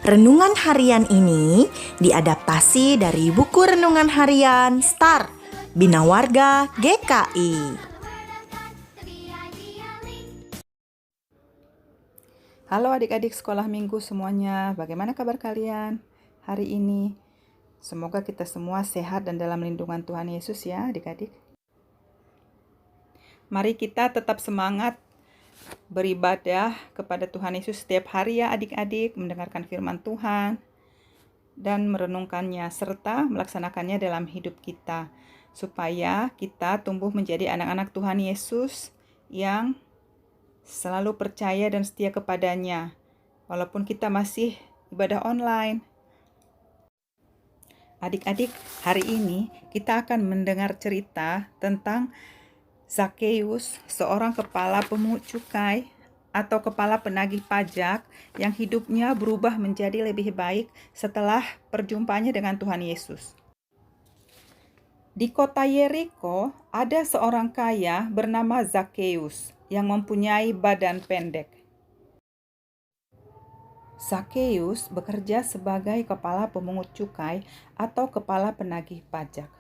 Renungan harian ini diadaptasi dari buku renungan harian Star Bina Warga GKI. Halo adik-adik sekolah minggu semuanya, bagaimana kabar kalian hari ini? Semoga kita semua sehat dan dalam lindungan Tuhan Yesus ya adik-adik. Mari kita tetap semangat beribadah kepada Tuhan Yesus setiap hari ya adik-adik, mendengarkan firman Tuhan dan merenungkannya serta melaksanakannya dalam hidup kita, supaya kita tumbuh menjadi anak-anak Tuhan Yesus yang selalu percaya dan setia kepadanya, walaupun kita masih ibadah online. Adik-adik, hari ini kita akan mendengar cerita tentang Zakheus, seorang kepala pemungut cukai atau kepala penagih pajak yang hidupnya berubah menjadi lebih baik setelah perjumpaannya dengan Tuhan Yesus. Di kota Yeriko ada seorang kaya bernama Zakheus yang mempunyai badan pendek. Zakheus bekerja sebagai kepala pemungut cukai atau kepala penagih pajak.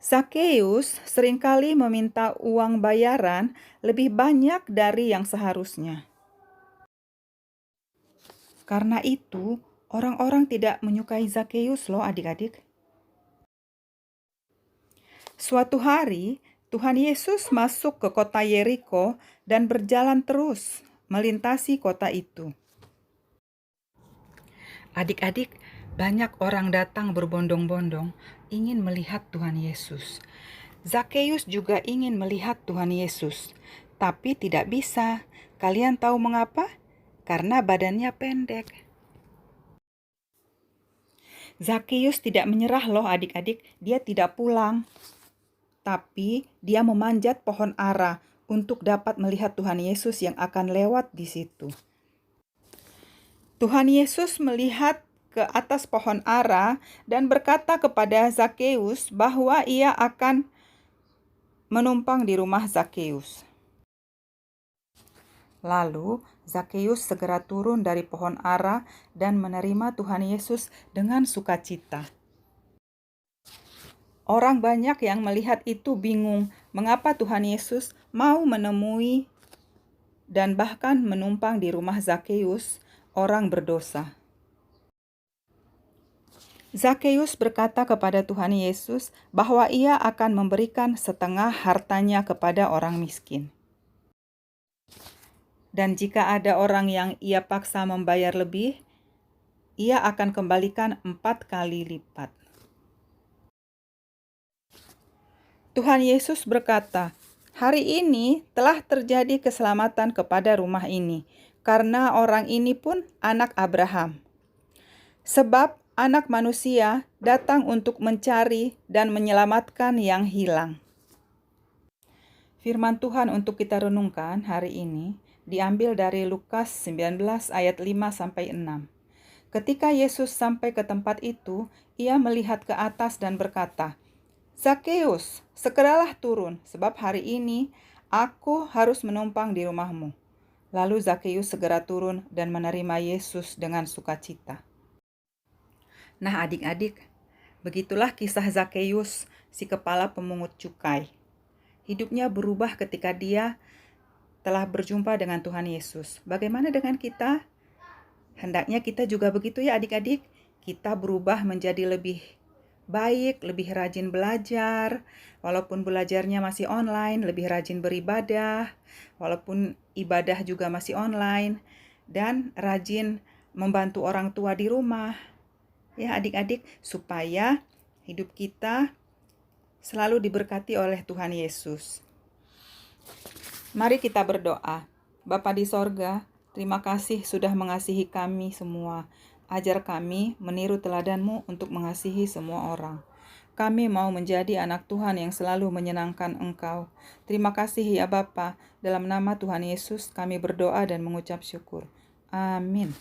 Zakheus seringkali meminta uang bayaran lebih banyak dari yang seharusnya. Karena itu, orang-orang tidak menyukai Zakheus loh adik-adik. Suatu hari, Tuhan Yesus masuk ke kota Yeriko dan berjalan terus melintasi kota itu. Adik-adik, banyak orang datang berbondong-bondong ingin melihat Tuhan Yesus. Zakheus juga ingin melihat Tuhan Yesus, tapi tidak bisa. Kalian tahu mengapa? Karena badannya pendek. Zakheus tidak menyerah loh adik-adik, dia tidak pulang. Tapi dia memanjat pohon ara untuk dapat melihat Tuhan Yesus yang akan lewat di situ. Tuhan Yesus melihat ke atas pohon ara dan berkata kepada Zakheus bahwa ia akan menumpang di rumah Zakheus. Lalu Zakheus segera turun dari pohon ara dan menerima Tuhan Yesus dengan sukacita. Orang banyak yang melihat itu bingung mengapa Tuhan Yesus mau menemui dan bahkan menumpang di rumah Zakheus, orang berdosa. Zakheus berkata kepada Tuhan Yesus bahwa ia akan memberikan setengah hartanya kepada orang miskin. Dan jika ada orang yang ia paksa membayar lebih, ia akan kembalikan 4 kali lipat. Tuhan Yesus berkata, "Hari ini telah terjadi keselamatan kepada rumah ini, karena orang ini pun anak Abraham. Sebab Anak Manusia datang untuk mencari dan menyelamatkan yang hilang." Firman Tuhan untuk kita renungkan hari ini diambil dari Lukas 19 ayat 5-6. Ketika Yesus sampai ke tempat itu, ia melihat ke atas dan berkata, "Zakheus, segeralah turun, sebab hari ini aku harus menumpang di rumahmu." Lalu Zakheus segera turun dan menerima Yesus dengan sukacita. Nah adik-adik, begitulah kisah Zakheus, si kepala pemungut cukai. Hidupnya berubah ketika dia telah berjumpa dengan Tuhan Yesus. Bagaimana dengan kita? Hendaknya kita juga begitu ya adik-adik. Kita berubah menjadi lebih baik, lebih rajin belajar. Walaupun belajarnya masih online, lebih rajin beribadah. Walaupun ibadah juga masih online. Dan rajin membantu orang tua di rumah. Ya adik-adik, supaya hidup kita selalu diberkati oleh Tuhan Yesus. Mari kita berdoa. Bapa di sorga, terima kasih sudah mengasihi kami semua. Ajar kami meniru teladan-Mu untuk mengasihi semua orang. Kami mau menjadi anak Tuhan yang selalu menyenangkan Engkau. Terima kasih ya Bapa. Dalam nama Tuhan Yesus kami berdoa dan mengucap syukur. Amin.